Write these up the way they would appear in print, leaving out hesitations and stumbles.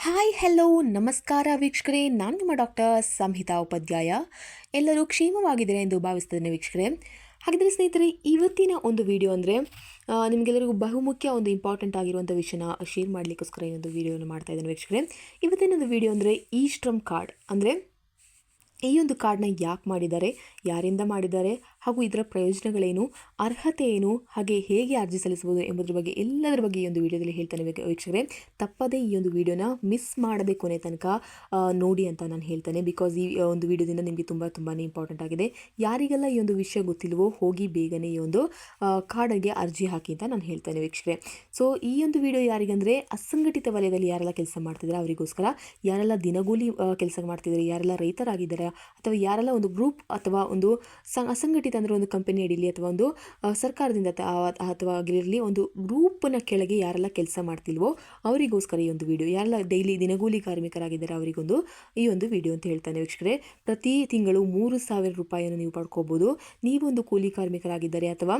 Hi hello ನಮಸ್ಕಾರ ವೀಕ್ಷಕರೇ, ನಾನು ನಿಮ್ಮ ಡಾಕ್ಟರ್ ಸಂಹಿತಾ ಉಪಾಧ್ಯಾಯ. ಎಲ್ಲರೂ ಕ್ಷೇಮವಾಗಿದ್ದೀರಾ ಎಂದು ಭಾವಿಸ್ತೇನೆ ವೀಕ್ಷಕರೇ. ಹಾಗಿದ್ರೆ ಸ್ನೇಹಿತರೆ, ಇವತ್ತಿನ ಒಂದು ವಿಡಿಯೋ ಅಂದರೆ ನಿಮಗೆಲ್ಲರಿಗೂ ಬಹುಮುಖ್ಯ ಒಂದು ಇಂಪಾರ್ಟೆಂಟ್ ಆಗಿರುವಂಥ ವಿಷಯನ ಶೇರ್ ಮಾಡಲಿಕ್ಕೋಸ್ಕರ ಈ ಒಂದು ವಿಡಿಯೋನ ಮಾಡ್ತಾ ಇದ್ದೇನೆ ವೀಕ್ಷಕರೇ. ಇವತ್ತಿನ ಒಂದು ವಿಡಿಯೋ ಅಂದರೆ ಇ ಶ್ರಮ್ ಕಾರ್ಡ್ ಅಂದರೆ ಈ ಒಂದು ಕಾರ್ಡ್ನ ಯಾಕೆ ಮಾಡಿದ್ದಾರೆ, ಯಾರಿಂದ ಮಾಡಿದ್ದಾರೆ, ಹಾಗೂ ಇದರ ಪ್ರಯೋಜನಗಳೇನು, ಅರ್ಹತೆ ಏನು, ಹಾಗೆ ಹೇಗೆ ಅರ್ಜಿ ಸಲ್ಲಿಸಬಹುದು ಎಂಬುದರ ಬಗ್ಗೆ ಎಲ್ಲದರ ಬಗ್ಗೆ ಈ ಒಂದು ವಿಡಿಯೋದಲ್ಲಿ ಹೇಳ್ತಾನೆ ವೀಕ್ಷಕರೇ. ತಪ್ಪದೇ ಈ ಒಂದು ವಿಡಿಯೋನ ಮಿಸ್ ಮಾಡದೆ ಕೊನೆ ತನಕ ನೋಡಿ ಅಂತ ನಾನು ಹೇಳ್ತೇನೆ. ಬಿಕಾಸ್ ಈ ಒಂದು ವಿಡಿಯೋದಿಂದ ನಿಮಗೆ ತುಂಬಾ ಇಂಪಾರ್ಟೆಂಟ್ ಆಗಿದೆ. ಯಾರಿಗೆಲ್ಲ ಈ ಒಂದು ವಿಷಯ ಗೊತ್ತಿಲ್ವೋ ಹೋಗಿ ಬೇಗನೆ ಈ ಒಂದು ಕಾರ್ಡ್ಗೆ ಅರ್ಜಿ ಹಾಕಿ ಅಂತ ನಾನು ಹೇಳ್ತೇನೆ ವೀಕ್ಷಕರೇ. ಸೊ ಈ ಒಂದು ವಿಡಿಯೋ ಯಾರಿಗಂದರೆ ಅಸಂಘಟಿತ ವಲಯದಲ್ಲಿ ಯಾರೆಲ್ಲ ಕೆಲಸ ಮಾಡ್ತಿದ್ದಾರೆ ಅವರಿಗೋಸ್ಕರ, ಯಾರೆಲ್ಲ ದಿನಗೂಲಿ ಕೆಲಸ ಮಾಡ್ತಿದ್ದಾರೆ, ಯಾರೆಲ್ಲ ರೈತರಾಗಿದ್ದಾರೆ, ಅಥವಾ ಯಾರೆಲ್ಲ ಒಂದು ಗ್ರೂಪ್ ಅಥವಾ ಒಂದು ಅಸಂಘಟಿತ ಅಂದರೆ ಒಂದು ಕಂಪನಿ ಅಡಿಯಲ್ಲಿ ಅಥವಾ ಒಂದು ಸರ್ಕಾರದಿಂದ ಅಥವಾ ಆಗಿರಲಿ ಒಂದು ಗ್ರೂಪ್ನ ಕೆಳಗೆ ಯಾರೆಲ್ಲ ಕೆಲಸ ಮಾಡ್ತಿಲ್ವೋ ಅವರಿಗೋಸ್ಕರ ಈ ಒಂದು ವಿಡಿಯೋ. ಯಾರೆಲ್ಲ ಡೈಲಿ ದಿನಗೂಲಿ ಕಾರ್ಮಿಕರಾಗಿದ್ದಾರೆ ಅವರಿಗೊಂದು ಈ ಒಂದು ವಿಡಿಯೋ ಅಂತ ಹೇಳ್ತಾನೆ ವೀಕ್ಷಕರೇ. ಪ್ರತಿ ತಿಂಗಳು 3,000 ರೂಪಾಯಿಯನ್ನು ನೀವು ಪಡ್ಕೋಬೋದು. ನೀವೊಂದು ಕೂಲಿ ಕಾರ್ಮಿಕರಾಗಿದ್ದರೆ, ಅಥವಾ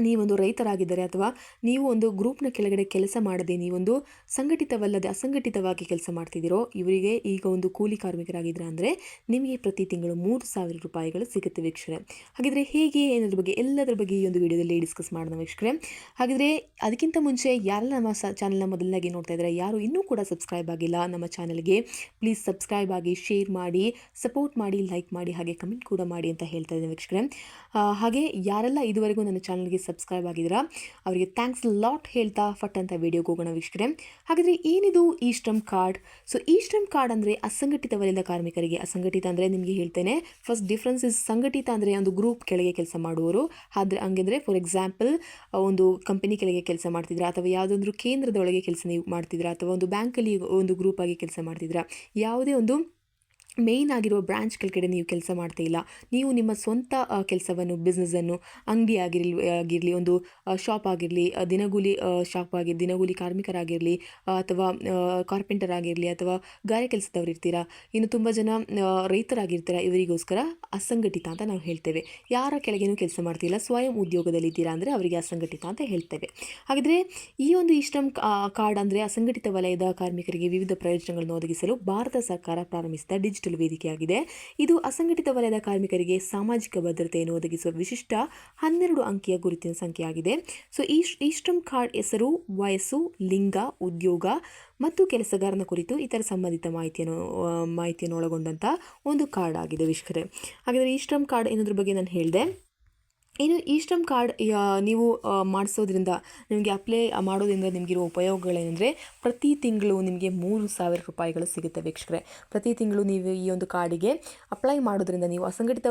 ನೀವೊಂದು ರೈತರಾಗಿದ್ದರೆ, ಅಥವಾ ನೀವು ಒಂದು ಗ್ರೂಪ್ನ ಕೆಳಗಡೆ ಕೆಲಸ ಮಾಡದೆ ನೀವೊಂದು ಸಂಘಟಿತವಲ್ಲದೆ ಅಸಂಘಟಿತವಾಗಿ ಕೆಲಸ ಮಾಡ್ತಿದ್ದೀರೋ ಇವರಿಗೆ ಈಗ ಒಂದು ಕೂಲಿ ಕಾರ್ಮಿಕರಾಗಿದ್ದರೆ ಅಂದರೆ ನಿಮಗೆ ಪ್ರತಿ ತಿಂಗಳು 3,000 ರೂಪಾಯಿಗಳು ಸಿಗುತ್ತೆ ವೀಕ್ಷಕರೇ. ಹಾಗಿದ್ರೆ ಹೇಗೆ ಏನದ್ರ ಬಗ್ಗೆ ಎಲ್ಲದರ ಬಗ್ಗೆ ಈ ಒಂದು ವಿಡಿಯೋದಲ್ಲಿ ಡಿಸ್ಕಸ್ ಮಾಡೋಣ ವೀಕ್ಷಕರೇ. ಹಾಗಿದ್ರೆ ಅದಕ್ಕಿಂತ ಮುಂಚೆ ಯಾರೆಲ್ಲ ನಮ್ಮ ಚಾನಲ್ನ ಮೊದಲನಾಗಿ ನೋಡ್ತಾ ಇದ್ದಾರೆ, ಯಾರು ಇನ್ನೂ ಕೂಡ ಸಬ್ಸ್ಕ್ರೈಬ್ ಆಗಿಲ್ಲ ನಮ್ಮ ಚಾನಲ್ಗೆ, ಪ್ಲೀಸ್ ಸಬ್ಸ್ಕ್ರೈಬ್ ಆಗಿ, ಶೇರ್ ಮಾಡಿ, ಸಪೋರ್ಟ್ ಮಾಡಿ, ಲೈಕ್ ಮಾಡಿ, ಹಾಗೆ ಕಮೆಂಟ್ ಕೂಡ ಮಾಡಿ ಅಂತ ಹೇಳ್ತಾ ಇದ್ದೇನೆ ವೀಕ್ಷಕರೇ. ಹಾಗೆ ಯಾರೆಲ್ಲ ಇದುವರೆಗೂ ನನ್ನ ಚಾನಲ್ಗೆ ಸಬ್ಸ್ಕ್ರೈಬ್ ಆಗಿದ್ದೀರಾ ಅವರಿಗೆ ಥ್ಯಾಂಕ್ಸ್ ಲಾಟ್ ಹೇಳ್ತಾ ಫಟ್ ಅಂತ ವಿಡಿಯೋಗೆ ಹೋಗೋಣ ವೀಕ್ಷಕರೇ. ಹಾಗಾದರೆ ಏನಿದು E Shram card? So E Shram card ಅಂದರೆ ಅಸಂಘಟಿತ ವಲಯದ ಕಾರ್ಮಿಕರಿಗೆ. ಅಸಂಘಟಿತ ಅಂದರೆ ನಿಮಗೆ ಹೇಳ್ತೇನೆ, ಫಸ್ಟ್ ಡಿಫ್ರೆನ್ಸ್ ಇಸ್ ಸಂಘಟಿತ ಅಂದರೆ ಒಂದು ಗ್ರೂಪ್ ಕೆಳಗೆ ಕೆಲಸ ಮಾಡುವವರು. ಆದರೆ ಹಂಗೆಂದರೆ ಫಾರ್ ಎಕ್ಸಾಂಪಲ್ ಒಂದು ಕಂಪನಿ ಕೆಳಗೆ ಕೆಲಸ ಮಾಡ್ತಿದ್ರಾ, ಅಥವಾ ಯಾವುದೊಂದು ಕೇಂದ್ರದ ಒಳಗೆ ಕೆಲಸ ನೀವು ಮಾಡ್ತಿದ್ರಾ, ಅಥವಾ ಒಂದು ಬ್ಯಾಂಕಲ್ಲಿ ಒಂದು ಗ್ರೂಪ್ ಆಗಿ ಕೆಲಸ ಮಾಡ್ತಿದ್ರಾ, ಯಾವುದೇ ಒಂದು ಮೇಯ್ನ್ ಆಗಿರುವ ಬ್ರಾಂಚ್ ಕೆಳಗಡೆ ನೀವು ಕೆಲಸ ಮಾಡ್ತಾ ಇಲ್ಲ, ನೀವು ನಿಮ್ಮ ಸ್ವಂತ ಕೆಲಸವನ್ನು, ಬಿಸ್ನೆಸ್ಸನ್ನು, ಅಂಗಡಿ ಆಗಿರಲಿ, ಒಂದು ಶಾಪ್ ಆಗಿರಲಿ, ದಿನಗೂಲಿ ಶಾಪ್ ದಿನಗೂಲಿ ಕಾರ್ಮಿಕರಾಗಿರಲಿ, ಅಥವಾ ಕಾರ್ಪೆಂಟರ್ ಆಗಿರಲಿ, ಅಥವಾ ಗಾರೆ ಕೆಲಸದವ್ರು ಇರ್ತೀರಾ, ಇನ್ನು ತುಂಬ ಜನ ರೈತರಾಗಿರ್ತೀರಾ, ಇವರಿಗೋಸ್ಕರ ಅಸಂಘಟಿತ ಅಂತ ನಾವು ಹೇಳ್ತೇವೆ. ಯಾರ ಕೆಳಗೇನೂ ಕೆಲಸ ಮಾಡ್ತಿಲ್ಲ, ಸ್ವಯಂ ಉದ್ಯೋಗದಲ್ಲಿದ್ದೀರಾ ಅಂದರೆ ಅವರಿಗೆ ಅಸಂಘಟಿತ ಅಂತ ಹೇಳ್ತೇವೆ. ಹಾಗಿದ್ರೆ ಈ ಒಂದು ಇ ಶ್ರಮ್ ಕಾರ್ಡ್ ಅಂದರೆ ಅಸಂಘಟಿತ ವಲಯದ ಕಾರ್ಮಿಕರಿಗೆ ವಿವಿಧ ಪ್ರಯೋಜನಗಳನ್ನು ಒದಗಿಸಲು ಭಾರತ ಸರ್ಕಾರ ಪ್ರಾರಂಭಿಸಿದ ಡಿಜಿಟಲ್ ವೇದಿಕೆಯಾಗಿದೆ. ಇದು ಅಸಂಘಟಿತ ವಲಯದ ಕಾರ್ಮಿಕರಿಗೆ ಸಾಮಾಜಿಕ ಭದ್ರತೆಯನ್ನು ಒದಗಿಸುವ ವಿಶಿಷ್ಟ 12 ಅಂಕಿಯ ಗುರುತಿನ ಸಂಖ್ಯೆಯಾಗಿದೆ. ಸೊ ಇ ಶ್ರಮ್ ಕಾರ್ಡ್ ಹೆಸರು, ವಯಸ್ಸು, ಲಿಂಗ, ಉದ್ಯೋಗ ಮತ್ತು ಕೆಲಸಗಾರನ ಕುರಿತು ಇತರ ಸಂಬಂಧಿತ ಮಾಹಿತಿಯನ್ನು ಒಳಗೊಂಡಂಥ ಒಂದು ಕಾರ್ಡ್ ಆಗಿದೆ ವೀಕ್ಷಕರೇ. ಹಾಗಾದರೆ ಇ ಶ್ರಮ್ ಕಾರ್ಡ್ ಎನ್ನುವುದ್ರ ಬಗ್ಗೆ ನಾನು ಹೇಳಿದೆ. ಇನ್ನು ಇ ಶ್ರಮ್ ಕಾರ್ಡ್ ನೀವು ಮಾಡಿಸೋದ್ರಿಂದ, ನಿಮಗೆ ಅಪ್ಲೈ ಮಾಡೋದ್ರಿಂದ ನಿಮಗಿರೋ ಉಪಯೋಗಗಳೇನೆಂದರೆ, ಪ್ರತಿ ತಿಂಗಳು ನಿಮಗೆ 3,000 ರೂಪಾಯಿಗಳು ಸಿಗುತ್ತೆ ವೀಕ್ಷಕರೇ. ಪ್ರತಿ ತಿಂಗಳು ನೀವು ಈ ಒಂದು ಕಾರ್ಡಿಗೆ ಅಪ್ಲೈ ಮಾಡೋದ್ರಿಂದ ನೀವು ಅಸಂಘಟಿತ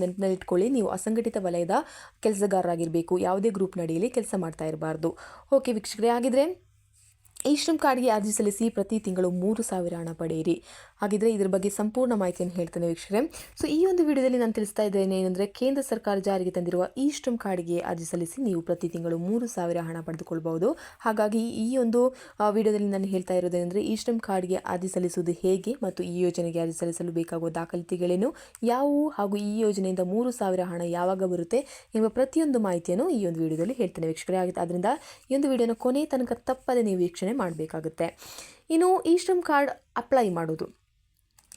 ನೆನಪಿನಲ್ಲಿಟ್ಕೊಳ್ಳಿ, ನೀವು ಅಸಂಘಟಿತ ವಲಯದ ಕೆಲಸಗಾರರಾಗಿರಬೇಕು, ಯಾವುದೇ ಗ್ರೂಪ್ನ ಅಡಿಯಲ್ಲಿ ಕೆಲಸ ಮಾಡ್ತಾ ಇರಬಾರ್ದು. ಓಕೆ ವೀಕ್ಷಕರೇ, ಹಾಗಿದ್ರೆ ಇ ಶ್ರಮ್ ಕಾರ್ಡ್ಗೆ ಅರ್ಜಿ ಸಲ್ಲಿಸಿ ಪ್ರತಿ ತಿಂಗಳು 3,000 ಹಣ ಪಡೆಯಿರಿ. ಹಾಗಿದ್ರೆ ಇದ್ರ ಬಗ್ಗೆ ಸಂಪೂರ್ಣ ಮಾಹಿತಿಯನ್ನು ಹೇಳ್ತೇನೆ ವೀಕ್ಷಕರೇ. ಸೊ ಈ ಒಂದು ವಿಡಿಯೋದಲ್ಲಿ ನಾನು ತಿಳಿಸ್ತಾ ಇದ್ದೇನೆ ಏನಂದರೆ, ಕೇಂದ್ರ ಸರ್ಕಾರ ಜಾರಿಗೆ ತಂದಿರುವ ಇ ಶ್ರಮ್ ಕಾರ್ಡ್ಗೆ ಅರ್ಜಿ ಸಲ್ಲಿಸಿ ನೀವು ಪ್ರತಿ ತಿಂಗಳು 3,000 ಹಣ ಪಡೆದುಕೊಳ್ಬಹುದು. ಹಾಗಾಗಿ ಈ ಒಂದು ವಿಡಿಯೋದಲ್ಲಿ ನಾನು ಹೇಳ್ತಾ ಇರೋದೇನೆಂದರೆ, ಇ ಶ್ರಮ್ ಕಾರ್ಡ್ಗೆ ಅರ್ಜಿ ಸಲ್ಲಿಸುವುದು ಹೇಗೆ, ಮತ್ತು ಈ ಯೋಜನೆಗೆ ಅರ್ಜಿ ಸಲ್ಲಿಸಲು ಬೇಕಾಗುವ ದಾಖಲಾತಿಗಳೇನು, ಯಾವುವು, ಹಾಗೂ ಈ ಯೋಜನೆಯಿಂದ 3,000 ಹಣ ಯಾವಾಗ ಬರುತ್ತೆ ಎಂಬ ಪ್ರತಿಯೊಂದು ಮಾಹಿತಿಯನ್ನು ಈ ಒಂದು ವಿಡಿಯೋದಲ್ಲಿ ಹೇಳ್ತೇನೆ ವೀಕ್ಷಕರೇ. ಆದ್ದರಿಂದ ಈ ಒಂದು ವಿಡಿಯೋನ ಕೊನೆ ತನಕ ತಪ್ಪದೆ ನೀವು ವೀಕ್ಷಣೆ ಮಾಡಬೇಕಾಗುತ್ತೆ. ಇನ್ನು ಇ ಶ್ರಮ್ ಕಾರ್ಡ್ ಅಪ್ಲೈ ಮಾಡೋದು,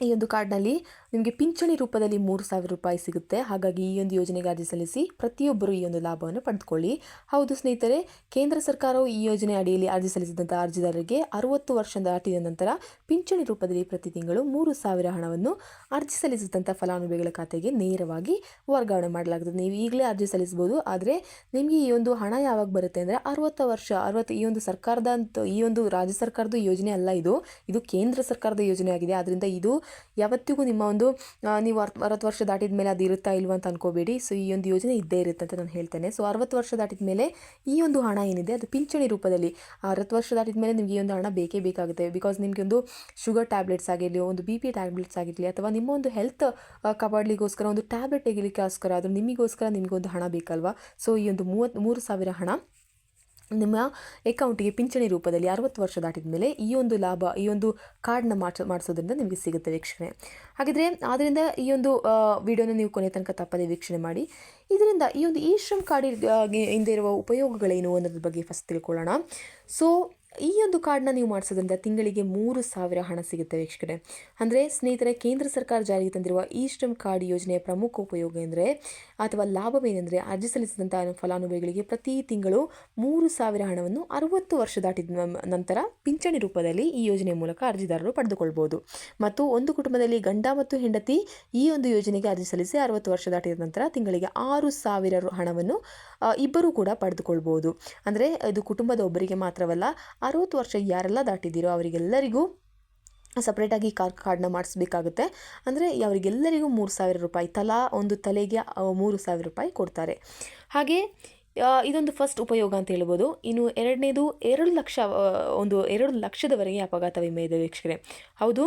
ಈ ಒಂದು ಕಾರ್ಡ್ನಲ್ಲಿ ನಿಮಗೆ ಪಿಂಚಣಿ ರೂಪದಲ್ಲಿ 3,000 ರೂಪಾಯಿ ಸಿಗುತ್ತೆ. ಹಾಗಾಗಿ ಈ ಒಂದು ಯೋಜನೆಗೆ ಅರ್ಜಿ ಸಲ್ಲಿಸಿ ಪ್ರತಿಯೊಬ್ಬರು ಈ ಒಂದು ಲಾಭವನ್ನು ಪಡೆದುಕೊಳ್ಳಿ. ಹೌದು ಸ್ನೇಹಿತರೆ, ಕೇಂದ್ರ ಸರ್ಕಾರವು ಈ ಯೋಜನೆ ಅಡಿಯಲ್ಲಿ ಅರ್ಜಿ ಸಲ್ಲಿಸಿದಂಥ ಅರ್ಜಿದಾರರಿಗೆ 60 ವರ್ಷ ದಾಟಿದ ನಂತರ ಪಿಂಚಣಿ ರೂಪದಲ್ಲಿ ಪ್ರತಿ ತಿಂಗಳು 3,000 ಹಣವನ್ನು ಅರ್ಜಿ ಸಲ್ಲಿಸಿದಂಥ ಫಲಾನುಭವಿಗಳ ಖಾತೆಗೆ ನೇರವಾಗಿ ವರ್ಗಾವಣೆ ಮಾಡಲಾಗುತ್ತದೆ. ನೀವು ಈಗಲೇ ಅರ್ಜಿ ಸಲ್ಲಿಸ್ಬೋದು, ಆದರೆ ನಿಮಗೆ ಈ ಒಂದು ಹಣ ಯಾವಾಗ ಬರುತ್ತೆ ಅಂದರೆ 60 ವರ್ಷ ಈ ಒಂದು ಸರ್ಕಾರದ ಈ ಒಂದು ರಾಜ್ಯ ಸರ್ಕಾರದ ಯೋಜನೆ ಅಲ್ಲ, ಇದು ಕೇಂದ್ರ ಸರ್ಕಾರದ ಯೋಜನೆ ಆಗಿದೆ. ಆದ್ದರಿಂದ ಇದು ಯಾವತ್ತಿಗೂ ನಿಮ್ಮ ಒಂದು ನೀವು 60 ವರ್ಷ ದಾಟಿದ ಮೇಲೆ ಅದು ಇರುತ್ತಾ ಇಲ್ವಾ ಅಂತ ಅನ್ಕೋಬೇಡಿ. ಸೊ ಈ ಒಂದು ಯೋಜನೆ ಇದ್ದೇ ಇರುತ್ತೆ ಅಂತ ನಾನು ಹೇಳ್ತೇನೆ. ಸೊ 60 ವರ್ಷ ದಾಟಿದ ಮೇಲೆ ಈ ಒಂದು ಹಣ ಏನಿದೆ ಅದು ಪಿಂಚಣಿ ರೂಪದಲ್ಲಿ, 60 ವರ್ಷ ದಾಟಿದ ಮೇಲೆ ನಿಮಗೆ ಈ ಒಂದು ಹಣ ಬೇಕೇ ಬೇಕಾಗುತ್ತೆ. ಬಿಕಾಸ್ ನಿಮಗೆ ಒಂದು ಶುಗರ್ ಟ್ಯಾಬ್ಲೆಟ್ಸ್ ಆಗಿರಲಿ, ಒಂದು BP ಟ್ಯಾಬ್ಲೆಟ್ಸ್ ಆಗಿರಲಿ, ಅಥವಾ ನಿಮ್ಮ ಒಂದು ಹೆಲ್ತ್ ಕಾಪಾಡಲಿಕ್ಕೋಸ್ಕರ ಒಂದು ಟ್ಯಾಬ್ಲೆಟ್ ತೆಗಿಲಿಕ್ಕೋಸ್ಕರ, ಅದು ನಿಮಗೊಂದು ಹಣ ಬೇಕಲ್ವಾ. ಸೊ ಈ ಒಂದು 3,000 ಹಣ ನಿಮ್ಮ ಅಕೌಂಟಿಗೆ ಪಿಂಚಣಿ ರೂಪದಲ್ಲಿ 60 ವರ್ಷ ದಾಟಿದ ಮೇಲೆ ಈ ಒಂದು ಲಾಭ, ಈ ಒಂದು ಕಾರ್ಡ್ನ ಮಾಡಿಸೋದ್ರಿಂದ ನಿಮಗೆ ಸಿಗುತ್ತೆ ವೀಕ್ಷಣೆ. ಹಾಗಿದ್ರೆ ಆದ್ದರಿಂದ ಈ ಒಂದು ವಿಡಿಯೋನ ನೀವು ಕೊನೆ ತನಕ ತಪ್ಪದೆ ವೀಕ್ಷಣೆ ಮಾಡಿ. ಇದರಿಂದ ಈ ಒಂದು ಇ ಶ್ರಮ್ ಕಾರ್ಡ್ ಇಂದ ಇರುವ ಉಪಯೋಗಗಳೇನು ಅನ್ನೋದ್ರ ಬಗ್ಗೆ ಫಸ್ಟ್ ತಿಳ್ಕೊಳ್ಳೋಣ. ಸೊ ಈ ಒಂದು ಕಾರ್ಡ್ನ ನೀವು ಮಾಡಿಸೋದ್ರಿಂದ ತಿಂಗಳಿಗೆ 3,000 ಹಣ ಸಿಗುತ್ತೆ ವೀಕ್ಷಕರೇ. ಅಂದರೆ ಸ್ನೇಹಿತರೆ, ಕೇಂದ್ರ ಸರ್ಕಾರ ಜಾರಿಗೆ ತಂದಿರುವ ಈ ಶ್ರಮ್ ಕಾರ್ಡ್ ಯೋಜನೆಯ ಪ್ರಮುಖ ಉಪಯೋಗ ಎಂದರೆ ಅಥವಾ ಲಾಭವೇನೆಂದರೆ, ಅರ್ಜಿ ಸಲ್ಲಿಸಿದಂಥ ಫಲಾನುಭವಿಗಳಿಗೆ ಪ್ರತಿ ತಿಂಗಳು 3,000 ಹಣವನ್ನು 60 ವರ್ಷ ದಾಟಿದ ನಂತರ ಪಿಂಚಣಿ ರೂಪದಲ್ಲಿ ಈ ಯೋಜನೆಯ ಮೂಲಕ ಅರ್ಜಿದಾರರು ಪಡೆದುಕೊಳ್ಬೋದು. ಮತ್ತು ಒಂದು ಕುಟುಂಬದಲ್ಲಿ ಗಂಡ ಮತ್ತು ಹೆಂಡತಿ ಈ ಒಂದು ಯೋಜನೆಗೆ ಅರ್ಜಿ ಸಲ್ಲಿಸಿ 60 ವರ್ಷ ದಾಟಿದ ನಂತರ ತಿಂಗಳಿಗೆ 6,000 ಹಣವನ್ನು ಇಬ್ಬರೂ ಕೂಡ ಪಡೆದುಕೊಳ್ಬೋದು. ಅಂದರೆ ಇದು ಕುಟುಂಬದ ಒಬ್ಬರಿಗೆ ಮಾತ್ರವಲ್ಲ, 60 ವರ್ಷ ಯಾರೆಲ್ಲ ದಾಟಿದ್ದೀರೋ ಅವರಿಗೆಲ್ಲರಿಗೂ ಸಪ್ರೇಟಾಗಿ ಕಾರ್ಡ್ನ ಮಾಡಿಸ್ಬೇಕಾಗುತ್ತೆ. ಅಂದರೆ ಅವರಿಗೆಲ್ಲರಿಗೂ 3,000 ರೂಪಾಯಿ ತಲಾ ಒಂದು ತಲೆಗೆ 3,000 ರೂಪಾಯಿ ಕೊಡ್ತಾರೆ. ಹಾಗೆ ಇದೊಂದು ಫಸ್ಟ್ ಉಪಯೋಗ ಅಂತ ಹೇಳ್ಬೋದು. ಇನ್ನು ಎರಡನೇದು 2 ಲಕ್ಷ, 2 ಲಕ್ಷದವರೆಗೆ ಅಪಘಾತ ವಿಮೆ ಇದೆ ವೀಕ್ಷಕರೇ. ಹೌದು,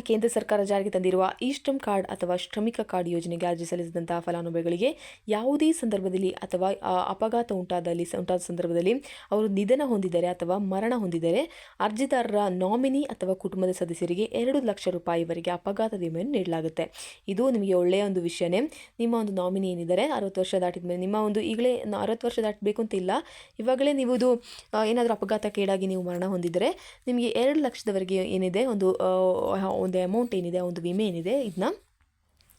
ಕೇಂದ್ರ ಸರ್ಕಾರ ಜಾರಿಗೆ ತಂದಿರುವ ಈ ಶ್ರಮ್ ಕಾರ್ಡ್ ಅಥವಾ ಶ್ರಮಿಕ ಕಾರ್ಡ್ ಯೋಜನೆಗೆ ಅರ್ಜಿ ಸಲ್ಲಿಸಿದಂತಹ ಫಲಾನುಭವಿಗಳಿಗೆ ಯಾವುದೇ ಸಂದರ್ಭದಲ್ಲಿ ಅಥವಾ ಅಪಘಾತ ಉಂಟಾದ ಸಂದರ್ಭದಲ್ಲಿ ಅವರು ನಿಧನ ಹೊಂದಿದರೆ ಅಥವಾ ಮರಣ ಹೊಂದಿದರೆ ಅರ್ಜಿದಾರರ ನಾಮಿನಿ ಅಥವಾ ಕುಟುಂಬದ ಸದಸ್ಯರಿಗೆ 2 ಲಕ್ಷ ರೂಪಾಯಿವರೆಗೆ ಅಪಘಾತ ವಿಮೆಯನ್ನು ನೀಡಲಾಗುತ್ತೆ. ಇದು ನಿಮಗೆ ಒಳ್ಳೆಯ ಒಂದು ವಿಷಯನೇ. ನಿಮ್ಮ ಒಂದು ನಾಮಿನಿ ಏನಿದ್ದಾರೆ 60 ವರ್ಷ ದಾಟಿದ ಮೇಲೆ, ನಿಮ್ಮ ಒಂದು ಈಗಲೇ 60 ವರ್ಷ ದಾಟಬೇಕು ಅಂತ ಇಲ್ಲ, ಇವಾಗಲೇ ನೀವು ಇದು ಏನಾದರೂ ಅಪಘಾತಕ್ಕೀಡಾಗಿ ನೀವು ಮರಣ ಹೊಂದಿದರೆ ನಿಮಗೆ 2 ಲಕ್ಷದವರೆಗೆ ಏನಿದೆ ಒಂದು ಅಮೌಂಟ್ ಏನಿದೆ, ಒಂದು ವಿಮೆ ಏನಿದೆ, ಇದನ್ನ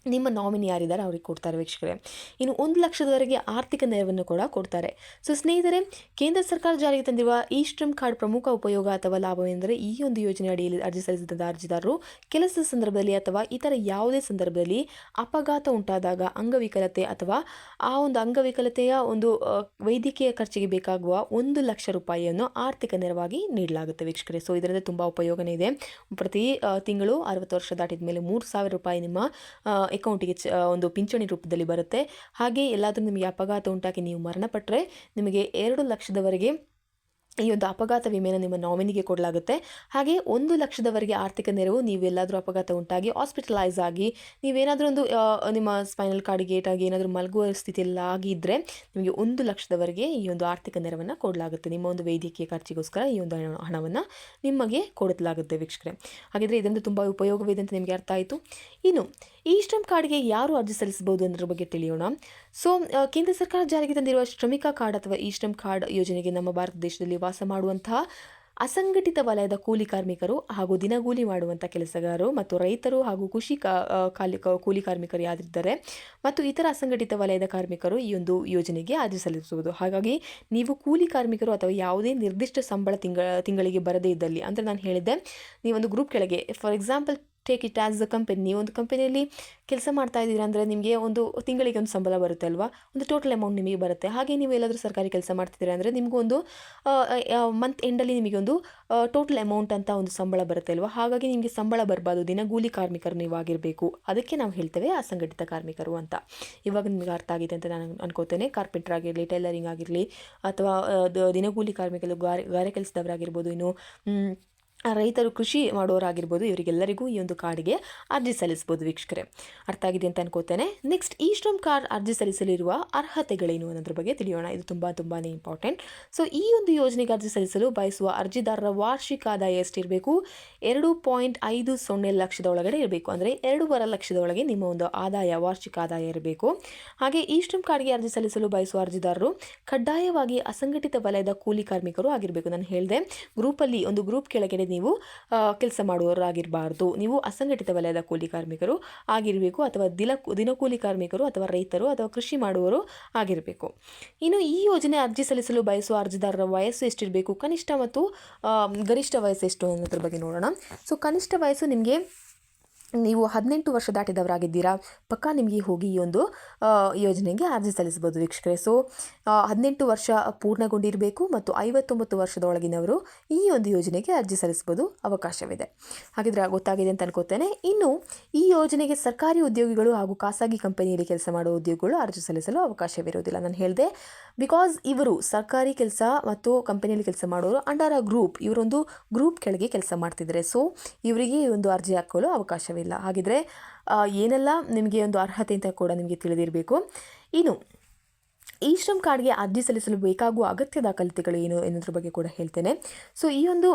ನಿಮ್ಮ ನಾಮಿನಿ ಯಾರಿದ್ದಾರೆ ಅವ್ರಿಗೆ ಕೊಡ್ತಾರೆ ವೀಕ್ಷಕರೇ. ಇನ್ನು 1 ಲಕ್ಷದವರೆಗೆ ಆರ್ಥಿಕ ನೆರವನ್ನು ಕೂಡ ಕೊಡ್ತಾರೆ. ಸೊ ಸ್ನೇಹಿತರೆ, ಕೇಂದ್ರ ಸರ್ಕಾರ ಜಾರಿಗೆ ತಂದಿರುವ ಈ ಶ್ರಮ್ ಕಾರ್ಡ್ ಪ್ರಮುಖ ಉಪಯೋಗ ಅಥವಾ ಲಾಭವೆಂದರೆ, ಈ ಒಂದು ಯೋಜನೆ ಅಡಿಯಲ್ಲಿ ಅರ್ಜಿ ಸಲ್ಲಿಸಿದ ಅರ್ಜಿದಾರರು ಕೆಲಸದ ಸಂದರ್ಭದಲ್ಲಿ ಅಥವಾ ಇತರ ಯಾವುದೇ ಸಂದರ್ಭದಲ್ಲಿ ಅಪಘಾತ ಉಂಟಾದಾಗ ಅಂಗವಿಕಲತೆ ಅಥವಾ ಆ ಒಂದು ಅಂಗವಿಕಲತೆಯ ಒಂದು ವೈದ್ಯಕೀಯ ಖರ್ಚಿಗೆ ಬೇಕಾಗುವ 1 ಲಕ್ಷ ರೂಪಾಯಿಯನ್ನು ಆರ್ಥಿಕ ನೆರವಾಗಿ ನೀಡಲಾಗುತ್ತೆ ವೀಕ್ಷಕರೇ. ಸೊ ಇದರಿಂದ ತುಂಬ ಉಪಯೋಗನೇ ಇದೆ. ಪ್ರತಿ ತಿಂಗಳು 60 ವರ್ಷ ದಾಟಿದ ಮೇಲೆ 3,000 ರೂಪಾಯಿ ನಿಮ್ಮ ಅಕೌಂಟಿಗೆ ಒಂದು ಪಿಂಚಣಿ ರೂಪದಲ್ಲಿ ಬರುತ್ತೆ. ಹಾಗೆ ಎಲ್ಲಾದರೂ ನಿಮಗೆ ಅಪಘಾತ ಉಂಟಾಗಿ ನೀವು ಮರಣಪಟ್ಟರೆ ನಿಮಗೆ 2 ಲಕ್ಷದವರೆಗೆ ಈ ಒಂದು ಅಪಘಾತ ವಿಮೆನ ನಿಮ್ಮ ನಾಮಿನಿಗೆ ಕೊಡಲಾಗುತ್ತೆ. ಹಾಗೆ 1 ಲಕ್ಷದವರೆಗೆ ಆರ್ಥಿಕ ನೆರವು, ನೀವೆಲ್ಲಾದರೂ ಅಪಘಾತ ಉಂಟಾಗಿ ಹಾಸ್ಪಿಟಲೈಸ್ ಆಗಿ ನೀವೇನಾದರೂ ಒಂದು ನಿಮ್ಮ ಸ್ಪೈನಲ್ ಕಾರ್ಡಿಗೆ ಏಟಾಗಿ ಏನಾದರೂ ಮಲಗುವ ಸ್ಥಿತಿಯಲ್ಲಿ ಆಗಿದ್ದರೆ ನಿಮಗೆ 1 ಲಕ್ಷದವರೆಗೆ ಈ ಒಂದು ಆರ್ಥಿಕ ನೆರವನ್ನು ಕೊಡಲಾಗುತ್ತೆ. ನಿಮ್ಮ ಒಂದು ವೈದ್ಯಕೀಯ ಖರ್ಚಿಗೋಸ್ಕರ ಈ ಒಂದು ಹಣವನ್ನು ನಿಮಗೆ ಕೊಡಲಾಗುತ್ತೆ ವೀಕ್ಷಕರೇ. ಹಾಗಿದ್ರೆ ಇದರಿಂದ ತುಂಬ ಉಪಯೋಗವಿದೆ ಅಂತ ನಿಮಗೆ ಅರ್ಥ ಆಯಿತು. ಇನ್ನು ಈ ಶ್ರಮ್ ಕಾರ್ಡ್ಗೆ ಯಾರು ಅರ್ಜಿ ಸಲ್ಲಿಸಬಹುದು ಅನ್ನೋದ್ರ ಬಗ್ಗೆ ತಿಳಿಯೋಣ. ಸೊ ಕೇಂದ್ರ ಸರ್ಕಾರ ಜಾರಿಗೆ ತಂದಿರುವ ಶ್ರಮಿಕ ಕಾರ್ಡ್ ಅಥವಾ ಈ ಶ್ರಮ್ ಕಾರ್ಡ್ ಯೋಜನೆಗೆ ನಮ್ಮ ಭಾರತ ದೇಶದಲ್ಲಿ ವಾಸ ಮಾಡುವಂತಹ ಅಸಂಘಟಿತ ವಲಯದ ಕೂಲಿ ಕಾರ್ಮಿಕರು ಹಾಗೂ ದಿನಗೂಲಿ ಮಾಡುವಂಥ ಕೆಲಸಗಾರರು ಮತ್ತು ರೈತರು ಹಾಗೂ ಕೃಷಿ ಕೂಲಿ ಕಾರ್ಮಿಕರು ಯಾರಿದ್ದಾರೆ ಮತ್ತು ಇತರ ಅಸಂಘಟಿತ ವಲಯದ ಕಾರ್ಮಿಕರು ಈ ಒಂದು ಯೋಜನೆಗೆ ಅರ್ಜಿ ಸಲ್ಲಿಸಬಹುದು. ಹಾಗಾಗಿ ನೀವು ಕೂಲಿ ಕಾರ್ಮಿಕರು ಅಥವಾ ಯಾವುದೇ ನಿರ್ದಿಷ್ಟ ಸಂಬಳ ತಿಂಗಳಿಗೆ ಬರದೇ ಇದ್ದಲ್ಲಿ, ಅಂದರೆ ನಾನು ಹೇಳಿದ್ದೆ, ನೀವೊಂದು ಗ್ರೂಪ್ ಕೆಳಗೆ, for example take it as a company, ನೀವೊಂದು ಕಂಪನಿಯಲ್ಲಿ ಕೆಲಸ ಮಾಡ್ತಾ ಇದ್ದೀರಾ ಅಂದರೆ ನಿಮಗೆ ಒಂದು ತಿಂಗಳಿಗೆ ಒಂದು ಸಂಬಳ ಬರುತ್ತೆ ಅಲ್ವಾ, ಒಂದು ಟೋಟಲ್ ಅಮೌಂಟ್ ನಿಮಗೆ ಬರುತ್ತೆ. ಹಾಗೆ ನೀವು ಎಲ್ಲಾದರೂ ಸರ್ಕಾರಿ ಕೆಲಸ ಮಾಡ್ತಿದ್ದೀರಾ ಅಂದರೆ ನಿಮಗೂ ಒಂದು ಮಂತ್ ಎಂಡಲ್ಲಿ ನಿಮಗೆ ಒಂದು ಟೋಟಲ್ ಅಮೌಂಟ್ ಅಂತ ಒಂದು ಸಂಬಳ ಬರುತ್ತೆ ಅಲ್ವಾ. ಹಾಗಾಗಿ ನಿಮಗೆ ಸಂಬಳ ಬರಬಾರ್ದು, ದಿನಗೂಲಿ ಕಾರ್ಮಿಕರು ನೀವು ಆಗಿರಬೇಕು. ಅದಕ್ಕೆ ನಾವು ಹೇಳ್ತೇವೆ ಅಸಂಘಟಿತ ಕಾರ್ಮಿಕರು ಅಂತ. ಇವಾಗ ನಿಮಗೆ ಅರ್ಥ ಆಗಿದೆ ಅಂತ ನಾನು ಅನ್ಕೋತೇನೆ. ಕಾರ್ಪೆಂಟರ್ ಆಗಿರಲಿ, ಟೈಲರಿಂಗ್ ಆಗಿರಲಿ, ಅಥವಾ ದಿನಗೂಲಿ ಕಾರ್ಮಿಕರು, ಗಾರೆ ಕೆಲಸದವರಾಗಿರ್ಬೋದು, ಇನ್ನು ರೈತರು, ಕೃಷಿ ಮಾಡೋರಾಗಿರ್ಬೋದು, ಇವರಿಗೆಲ್ಲರಿಗೂ ಈ ಒಂದು ಕಾರ್ಡ್ಗೆ ಅರ್ಜಿ ಸಲ್ಲಿಸ್ಬೋದು ವೀಕ್ಷಕರೇ. ಅರ್ಥ ಆಗಿದೆ ಅಂತ ಅನ್ಕೋತೇನೆ. ನೆಕ್ಸ್ಟ್, ಈ ಶ್ರಮ್ ಕಾರ್ಡ್ ಅರ್ಜಿ ಸಲ್ಲಿಸಲಿರುವ ಅರ್ಹತೆಗಳೇನು ಅನ್ನೋದ್ರ ಬಗ್ಗೆ ತಿಳಿಯೋಣ. ಇದು ತುಂಬಾ ಇಂಪಾರ್ಟೆಂಟ್. ಸೊ ಈ ಒಂದು ಯೋಜನೆಗೆ ಅರ್ಜಿ ಸಲ್ಲಿಸಲು ಬಯಸುವ ಅರ್ಜಿದಾರರ ವಾರ್ಷಿಕ ಆದಾಯ ಎಷ್ಟಿರಬೇಕು? 2.50 ಲಕ್ಷದ ಒಳಗಡೆ ಇರಬೇಕು. ಅಂದರೆ 2.5 ಲಕ್ಷದ ಒಳಗೆ ನಿಮ್ಮ ಒಂದು ವಾರ್ಷಿಕ ಆದಾಯ ಇರಬೇಕು. ಹಾಗೆ ಈ ಶ್ರಮ್ ಕಾರ್ಡ್ಗೆ ಅರ್ಜಿ ಸಲ್ಲಿಸಲು ಬಯಸುವ ಅರ್ಜಿದಾರರು ಕಡ್ಡಾಯವಾಗಿ ಅಸಂಘಟಿತ ವಲಯದ ಕೂಲಿ ಕಾರ್ಮಿಕರು ಆಗಿರಬೇಕು. ನಾನು ಹೇಳಿದೆ, ಒಂದು ಗ್ರೂಪ್ ಕೆಳಗಡೆ ನೀವು ಕೆಲಸ ಮಾಡುವವರಾಗಿರಬಾರ್ದು, ನೀವು ಅಸಂಘಟಿತ ವಲಯದ ಕೂಲಿ ಕಾರ್ಮಿಕರು ಆಗಿರಬೇಕು, ಅಥವಾ ದಿನಕೂಲಿ ಕಾರ್ಮಿಕರು ಅಥವಾ ರೈತರು ಅಥವಾ ಕೃಷಿ ಮಾಡುವವರು ಆಗಿರಬೇಕು. ಇನ್ನು ಈ ಯೋಜನೆ ಅರ್ಜಿ ಸಲ್ಲಿಸಲು ಬಯಸುವ ಅರ್ಜಿದಾರರ ವಯಸ್ಸು ಎಷ್ಟಿರಬೇಕು, ಕನಿಷ್ಠ ಮತ್ತು ಗರಿಷ್ಠ ವಯಸ್ಸು ಎಷ್ಟು ಅನ್ನೋದ್ರ ಬಗ್ಗೆ ನೋಡೋಣ. ಸೊ ಕನಿಷ್ಠ ವಯಸ್ಸು, ನಿಮಗೆ ನೀವು 18 ವರ್ಷ ದಾಟಿದವರಾಗಿದ್ದೀರಾ, ಪಕ್ಕಾ ನಿಮಗೆ ಹೋಗಿ ಈ ಒಂದು ಯೋಜನೆಗೆ ಅರ್ಜಿ ಸಲ್ಲಿಸಬಹುದು ವೀಕ್ಷಕರೇ. ಸೊ 18 ವರ್ಷ ಪೂರ್ಣಗೊಂಡಿರಬೇಕು ಮತ್ತು 59 ವರ್ಷದ ಒಳಗಿನವರು ಈ ಒಂದು ಯೋಜನೆಗೆ ಅರ್ಜಿ ಸಲ್ಲಿಸಬಹುದು, ಅವಕಾಶವಿದೆ. ಹಾಗಿದ್ರೆ ಗೊತ್ತಾಗಿದೆ ಅಂತ ಅನ್ಕೋತೇನೆ. ಇನ್ನು ಈ ಯೋಜನೆಗೆ ಸರ್ಕಾರಿ ಉದ್ಯೋಗಿಗಳು ಹಾಗೂ ಖಾಸಗಿ ಕಂಪನಿಯಲ್ಲಿ ಕೆಲಸ ಮಾಡುವ ಉದ್ಯೋಗಿಗಳು ಅರ್ಜಿ ಸಲ್ಲಿಸಲು ಅವಕಾಶವಿರುವುದಿಲ್ಲ. ನಾನು ಹೇಳಿದೆ, ಬಿಕಾಸ್ ಇವರು ಸರ್ಕಾರಿ ಕೆಲಸ ಮತ್ತು ಕಂಪನಿಯಲ್ಲಿ ಕೆಲಸ ಮಾಡೋರು ಅಂಡರ್ ಅ ಗ್ರೂಪ್, ಇವರೊಂದು ಗ್ರೂಪ್ ಕೆಳಗೆ ಕೆಲಸ ಮಾಡ್ತಿದ್ದಾರೆ. ಸೊ ಇವರಿಗೆ ಈ ಒಂದು ಅರ್ಜಿ ಹಾಕಲು ಅವಕಾಶವಿಲ್ಲ. ಹಾಗಿದ್ರೆ ಏನೆಲ್ಲ ನಿಮಗೆ ಒಂದು ಅರ್ಹತೆ ಅಂತ ಕೂಡ ನಿಮಗೆ ತಿಳಿದಿರಬೇಕು. ಇನ್ನು ಈ ಶ್ರಮ್ ಕಾರ್ಡ್ಗೆ ಅರ್ಜಿ ಸಲ್ಲಿಸಲು ಬೇಕಾಗುವ ಅಗತ್ಯ ದಾಖಲಾತಿಗಳು ಏನು ಎನ್ನುವುದ್ರ ಬಗ್ಗೆ ಕೂಡ ಹೇಳ್ತೇನೆ. ಸೊ ಈ ಒಂದು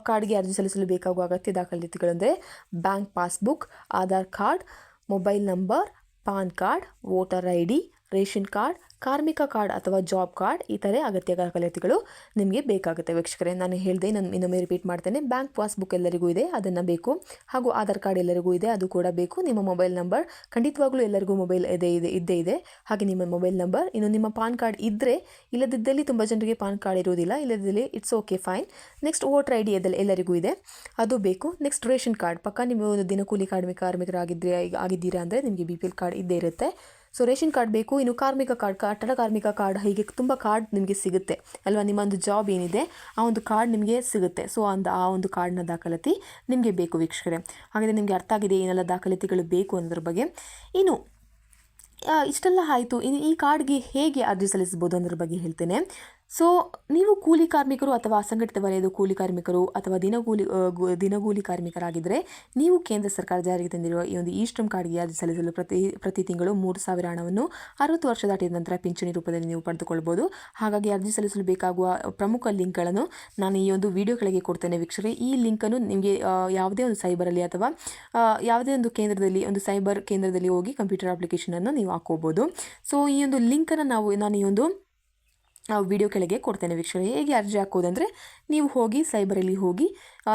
ಕಾರ್ಡ್ಗೆ ಅರ್ಜಿ ಸಲ್ಲಿಸಲು ಬೇಕಾಗುವ ಅಗತ್ಯ ದಾಖಲಾತಿಗಳೆಂದರೆ bank passbook, Aadhaar card, mobile number, PAN card, voter ID, ration card, ಕಾರ್ಮಿಕ ಕಾರ್ಡ್ ಅಥವಾ ಜಾಬ್ ಕಾರ್ಡ್ ಈ ಥರ ಅಗತ್ಯ ದಾಖಲಾತಿಗಳು ನಿಮಗೆ ಬೇಕಾಗುತ್ತೆ ವೀಕ್ಷಕರೇ. ನಾನು ಹೇಳಿದೆ, ನಾನು ಇನ್ನೊಮ್ಮೆ ರಿಪೀಟ್ ಮಾಡ್ತೇನೆ. ಬ್ಯಾಂಕ್ ಪಾಸ್ಬುಕ್ ಎಲ್ಲರಿಗೂ ಇದೆ, ಅದನ್ನು ಬೇಕು. ಹಾಗೂ ಆಧಾರ್ ಕಾರ್ಡ್ ಎಲ್ಲರಿಗೂ ಇದೆ, ಅದು ಕೂಡ ಬೇಕು. ನಿಮ್ಮ ಮೊಬೈಲ್ ನಂಬರ್ ಖಂಡಿತವಾಗ್ಲೂ ಎಲ್ಲರಿಗೂ ಮೊಬೈಲ್ ಇದ್ದೇ ಇದೆ. ಹಾಗೆ ನಿಮ್ಮ ಮೊಬೈಲ್ ನಂಬರ್, ಇನ್ನು ನಿಮ್ಮ ಪಾನ್ ಕಾರ್ಡ್ ಇದ್ದರೆ, ಇಲ್ಲದಿದ್ದಲ್ಲಿ ತುಂಬ ಜನರಿಗೆ ಪಾನ್ ಕಾರ್ಡ್ ಇರೋದಿಲ್ಲ, ಇಲ್ಲದಿದ್ದಲ್ಲಿ it's okay fine. Next voter ID ಎಲ್ಲರಿಗೂ ಇದೆ, ಅದು ಬೇಕು. ನೆಕ್ಸ್ಟ್ ರೇಷನ್ ಕಾರ್ಡ್, ಪಕ್ಕ ನೀವು ಒಂದು ದಿನಕೂಲಿ ಆಗಿದ್ದೀರಾ ಅಂದರೆ ನಿಮಗೆ BPL ಕಾರ್ಡ್ ಇದ್ದೇ ಇರುತ್ತೆ. ಸೊ ರೇಷನ್ ಕಾರ್ಡ್ ಬೇಕು. ಇನ್ನು ಕಾರ್ಮಿಕ ಕಾರ್ಡ್, ಕಟ್ಟಡ ಕಾರ್ಮಿಕ ಕಾರ್ಡ್, ಹೀಗೆ ತುಂಬ ಕಾರ್ಡ್ ನಿಮಗೆ ಸಿಗುತ್ತೆ ಅಲ್ವಾ. ನಿಮ್ಮ ಒಂದು ಜಾಬ್ ಏನಿದೆ ಆ ಒಂದು ಕಾರ್ಡ್ ನಿಮಗೆ ಸಿಗುತ್ತೆ. ಸೊ ಆ ಒಂದು ಕಾರ್ಡ್ನ ದಾಖಲಾತಿ ನಿಮಗೆ ಬೇಕು ವೀಕ್ಷಕರೇ. ಹಾಗಾದರೆ ನಿಮಗೆ ಅರ್ಥ ಆಗಿದೆ ಏನೆಲ್ಲ ದಾಖಲಾತಿಗಳು ಬೇಕು ಅನ್ನೋದ್ರ ಬಗ್ಗೆ. ಇನ್ನು ಇಷ್ಟೆಲ್ಲ ಆಯಿತು. ಇನ್ನು ಈ ಕಾರ್ಡ್ಗೆ ಹೇಗೆ ಅರ್ಜಿ ಸಲ್ಲಿಸ್ಬೋದು ಅನ್ನೋದ್ರ ಬಗ್ಗೆ ಹೇಳ್ತೇನೆ. ಸೊ ನೀವು ಕೂಲಿ ಕಾರ್ಮಿಕರು ಅಥವಾ ಅಸಂಘಟಿತ ವಲಯದ ಕೂಲಿ ಕಾರ್ಮಿಕರು ಅಥವಾ ದಿನಗೂಲಿ ಕಾರ್ಮಿಕರಾಗಿದ್ದರೆ ನೀವು ಕೇಂದ್ರ ಸರ್ಕಾರ ಜಾರಿಗೆ ತಂದಿರುವ ಈ ಒಂದು ಶ್ರಮ್ ಕಾರ್ಡ್ಗೆ ಅರ್ಜಿ ಸಲ್ಲಿಸಲು ಪ್ರತಿ ತಿಂಗಳು 3,000 ಹಣವನ್ನು 60 ವರ್ಷ ದಾಟಿದ ನಂತರ ಪಿಂಚಣಿ ರೂಪದಲ್ಲಿ ನೀವು ಪಡೆದುಕೊಳ್ಬೋದು. ಹಾಗಾಗಿ ಅರ್ಜಿ ಸಲ್ಲಿಸಲು ಬೇಕಾಗುವ ಪ್ರಮುಖ ಲಿಂಕ್ಗಳನ್ನು ನಾನು ಈ ಒಂದು ವಿಡಿಯೋ ಕೆಳಗೆ ಕೊಡ್ತೇನೆ ವೀಕ್ಷಕರೇ. ಈ ಲಿಂಕನ್ನು ನಿಮಗೆ ಯಾವುದೇ ಒಂದು ಸೈಬರಲ್ಲಿ ಅಥವಾ ಯಾವುದೇ ಒಂದು ಕೇಂದ್ರದಲ್ಲಿ, ಒಂದು ಸೈಬರ್ ಕೇಂದ್ರದಲ್ಲಿ ಹೋಗಿ ಕಂಪ್ಯೂಟರ್ ಅಪ್ಲಿಕೇಶನನ್ನು ನೀವು ಹಾಕೋಬೋದು. ಸೊ ಈ ಒಂದು ಲಿಂಕನ್ನು ನಾನು ಈ ಒಂದು ವಿಡಿಯೋ ಕೆಳಗೆ ಕೊಡ್ತೇನೆ ವೀಕ್ಷಕರೇ. ಹೇಗೆ ಅರ್ಜಿ ಹಾಕೋದಂದರೆ, ನೀವು ಹೋಗಿ ಸೈಬರಲ್ಲಿ ಹೋಗಿ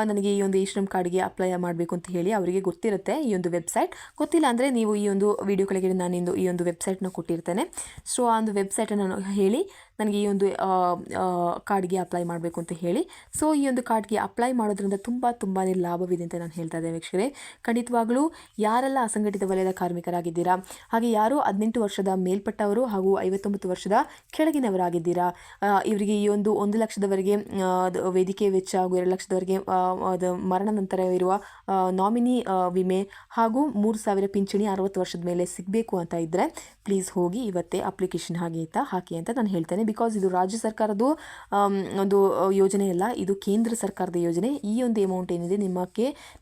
ನನಗೆ ಈ ಒಂದು ಶ್ರಮ್ ಕಾರ್ಡ್ಗೆ ಅಪ್ಲೈ ಮಾಡಬೇಕು ಅಂತ ಹೇಳಿ ಅವರಿಗೆ ಗೊತ್ತಿರುತ್ತೆ ಈ ಒಂದು ವೆಬ್ಸೈಟ್. ಗೊತ್ತಿಲ್ಲ ಅಂದರೆ ನೀವು ಈ ಒಂದು ವಿಡಿಯೋ ಕೆಳಗೆ ನಾನು ಈ ಒಂದು ವೆಬ್ಸೈಟ್ನ ಕೊಟ್ಟಿರ್ತೇನೆ. ಸೊ ಆ ಒಂದು ವೆಬ್ಸೈಟನ್ನು ಹೇಳಿ ನನಗೆ ಈ ಒಂದು ಕಾರ್ಡ್ಗೆ ಅಪ್ಲೈ ಮಾಡಬೇಕು ಅಂತ ಹೇಳಿ. ಸೊ ಈ ಒಂದು ಕಾರ್ಡ್ಗೆ ಅಪ್ಲೈ ಮಾಡೋದ್ರಿಂದ ತುಂಬಾ ಲಾಭವಿದೆ ಅಂತ ನಾನು ಹೇಳ್ತಾ ಇದ್ದೇನೆ ವೀಕ್ಷಕರೇ. ಖಂಡಿತವಾಗಲೂ ಯಾರೆಲ್ಲ ಅಸಂಘಟಿತ ವಲಯದ ಕಾರ್ಮಿಕರಾಗಿದ್ದೀರಾ, ಹಾಗೆ ಯಾರು 18 ವರ್ಷದ ಮೇಲ್ಪಟ್ಟವರು ಹಾಗೂ 59 ವರ್ಷದ ಕೆಳಗಿನವರಾಗಿದ್ದೀರಾ, ಇವರಿಗೆ ಈ ಒಂದು 1 ಲಕ್ಷದವರೆಗೆ ವೇದಿಕೆ ವೆಚ್ಚ ಹಾಗೂ 2 ಲಕ್ಷದವರೆಗೆ ಅದು ಮರಣ ನಂತರ ಇರುವ ನಾಮಿನಿ ವಿಮೆ ಹಾಗೂ 3,000 ಪಿಂಚಣಿ 60 ವರ್ಷದ ಮೇಲೆ ಸಿಗಬೇಕು ಅಂತ ಇದ್ದರೆ ಪ್ಲೀಸ್ ಹೋಗಿ ಇವತ್ತೇ ಅಪ್ಲಿಕೇಶನ್ ಹಾಕಿ ಅಂತ ನಾನು ಹೇಳ್ತೇನೆ. ಬಿಕಾಸ್ ಇದು ರಾಜ್ಯ ಸರ್ಕಾರದ ಒಂದು ಯೋಜನೆ ಅಲ್ಲ, ಇದು ಕೇಂದ್ರ ಸರ್ಕಾರದ ಯೋಜನೆ. ಈ ಒಂದು ಅಮೌಂಟ್ ಏನಿದೆ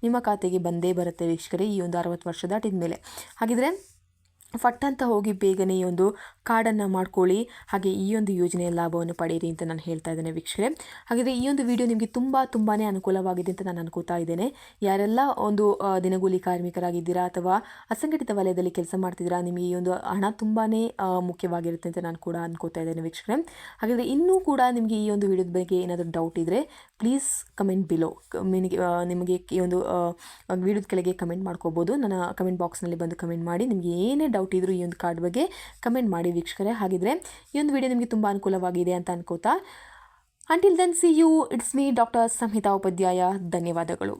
ನಿಮ್ಮ ಖಾತೆಗೆ ಬಂದೇ ಬರುತ್ತೆ ವೀಕ್ಷಕರೇ, ಈ ಒಂದು 60 ವರ್ಷ ದಾಟಿದ ಮೇಲೆ. ಹಾಗಿದ್ರೆ ಫಟ್ ಅಂತ ಹೋಗಿ ಬೇಗನೆ ಈ ಒಂದು ಕಾರ್ಡನ್ನು ಮಾಡ್ಕೊಳ್ಳಿ, ಹಾಗೆ ಈ ಒಂದು ಯೋಜನೆಯ ಲಾಭವನ್ನು ಪಡೆಯಿರಿ ಅಂತ ನಾನು ಹೇಳ್ತಾ ಇದ್ದೇನೆ ವೀಕ್ಷಕರೇ. ಹಾಗಿದ್ರೆ ಈ ಒಂದು ವಿಡಿಯೋ ನಿಮಗೆ ತುಂಬಾ ಅನುಕೂಲವಾಗಿದೆ ಅಂತ ನಾನು ಅನ್ಕೋತಾ ಇದ್ದೇನೆ. ಯಾರೆಲ್ಲ ಒಂದು ದಿನಗೂಲಿ ಕಾರ್ಮಿಕರಾಗಿದ್ದೀರಾ ಅಥವಾ ಅಸಂಘಟಿತ ವಲಯದಲ್ಲಿ ಕೆಲಸ ಮಾಡ್ತಿದ್ದೀರಾ, ನಿಮಗೆ ಈ ಒಂದು ಹಣ ತುಂಬಾ ಮುಖ್ಯವಾಗಿರುತ್ತೆ ಅಂತ ನಾನು ಕೂಡ ಅನ್ಕೋತಾ ಇದ್ದೇನೆ ವೀಕ್ಷಕರೇ. ಹಾಗಿದ್ರೆ ಇನ್ನೂ ಕೂಡ ನಿಮಗೆ ಈ ಒಂದು ವಿಡಿಯೋದ ಬಗ್ಗೆ ಏನಾದರೂ ಡೌಟ್ ಇದ್ದರೆ ಪ್ಲೀಸ್ ಕಮೆಂಟ್ ಬಿಲೋ. ನಿಮಗೆ ಈ ಒಂದು ವಿಡಿಯೋದ ಕೆಳಗೆ ಕಮೆಂಟ್ ಮಾಡ್ಕೋಬೋದು. ನನ್ನ ಕಮೆಂಟ್ ಬಾಕ್ಸ್ನಲ್ಲಿ ಬಂದು ಕಮೆಂಟ್ ಮಾಡಿ, ನಿಮಗೆ ಏನೇ ಡೌಟ್ ಇದ್ದರೂ ಈ ಒಂದು ಕಾರ್ಡ್ ಬಗ್ಗೆ ಕಮೆಂಟ್ ಮಾಡಿ ವೀಕ್ಷಕರೇ. ಹಾಗಿದ್ರೆ ಈ ಒಂದು ವಿಡಿಯೋ ನಿಮಗೆ ತುಂಬ ಅನುಕೂಲವಾಗಿದೆ ಅಂತ ಅನ್ಕೋತಾ, until then see you, it's me doctor Samhita Upadhyaya. ಧನ್ಯವಾದಗಳು.